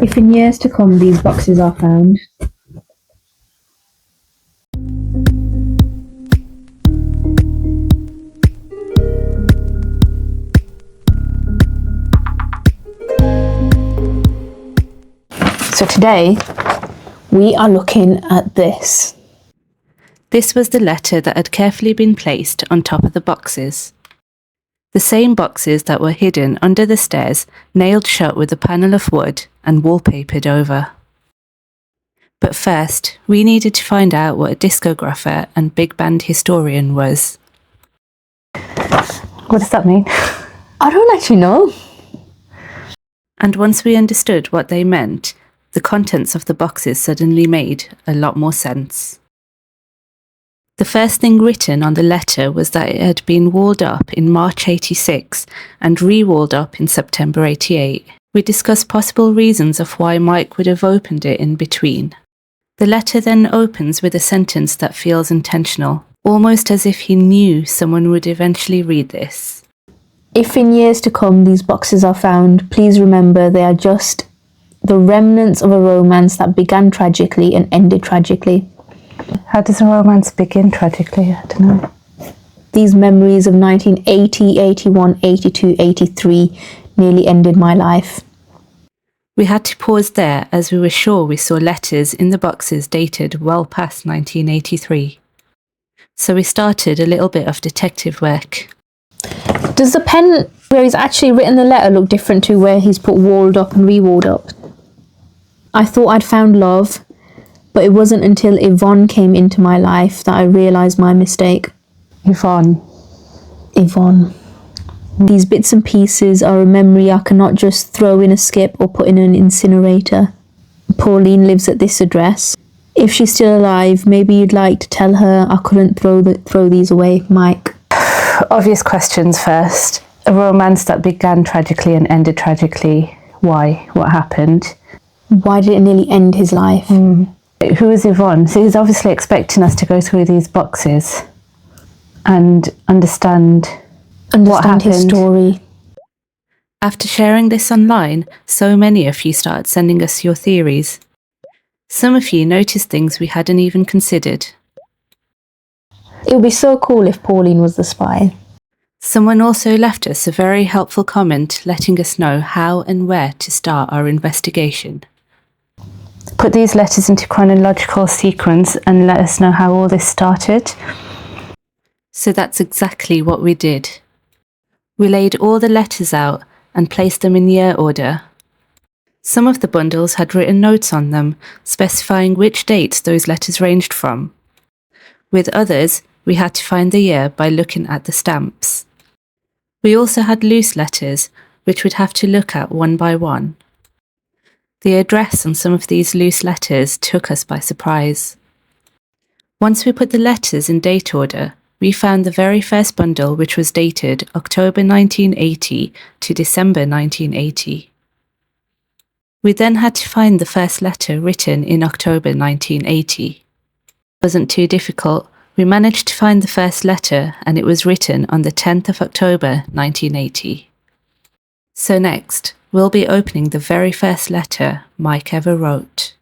If in years to come these boxes are found. So today, we are looking at this. This was the letter that had carefully been placed on top of the boxes. The same boxes that were hidden under the stairs, nailed shut with a panel of wood and wallpapered over. But first, we needed to find out what a discographer and big band historian was. What does that mean? I don't actually know. And once we understood what they meant, the contents of the boxes suddenly made a lot more sense. The first thing written on the letter was that it had been walled up in March 86 and re-walled up in September 88. We discussed possible reasons of why Mike would have opened it in between. The letter then opens with a sentence that feels intentional, almost as if he knew someone would eventually read this. If in years to come these boxes are found, please remember they are just the remnants of a romance that began tragically and ended tragically. How does a romance begin tragically? I don't know. These memories of 1980, 81, 82, 83 nearly ended my life. We had to pause there as we were sure we saw letters in the boxes dated well past 1983. So we started a little bit of detective work. Does the pen where he's actually written the letter look different to where he's put walled up and re-walled up? I thought I'd found love, but it wasn't until Yvonne came into my life that I realised my mistake. Yvonne. These bits and pieces are a memory I cannot just throw in a skip or put in an incinerator. Pauline lives at this address. If she's still alive, maybe you'd like to tell her I couldn't throw these away, Mike. Obvious questions first. A romance that began tragically and ended tragically. Why? What happened? Why did it nearly end his life? Who is Yvonne? So he's obviously expecting us to go through these boxes and understand what happened. His story. After sharing this online, so many of you started sending us your theories. Some of you noticed things we hadn't even considered. It would be so cool if Pauline was the spy. Someone also left us a very helpful comment letting us know how and where to start our investigation. Put these letters into chronological sequence and let us know how all this started. So that's exactly what we did. We laid all the letters out and placed them in year order. Some of the bundles had written notes on them, specifying which dates those letters ranged from. With others, we had to find the year by looking at the stamps. We also had loose letters, which we'd have to look at one by one. The address on some of these loose letters took us by surprise. Once we put the letters in date order, we found the very first bundle, which was dated October 1980 to December 1980. We then had to find the first letter written in October 1980. It wasn't too difficult. We managed to find the first letter, and it was written on the 10th of October 1980. So next, we'll be opening the very first letter Mike ever wrote.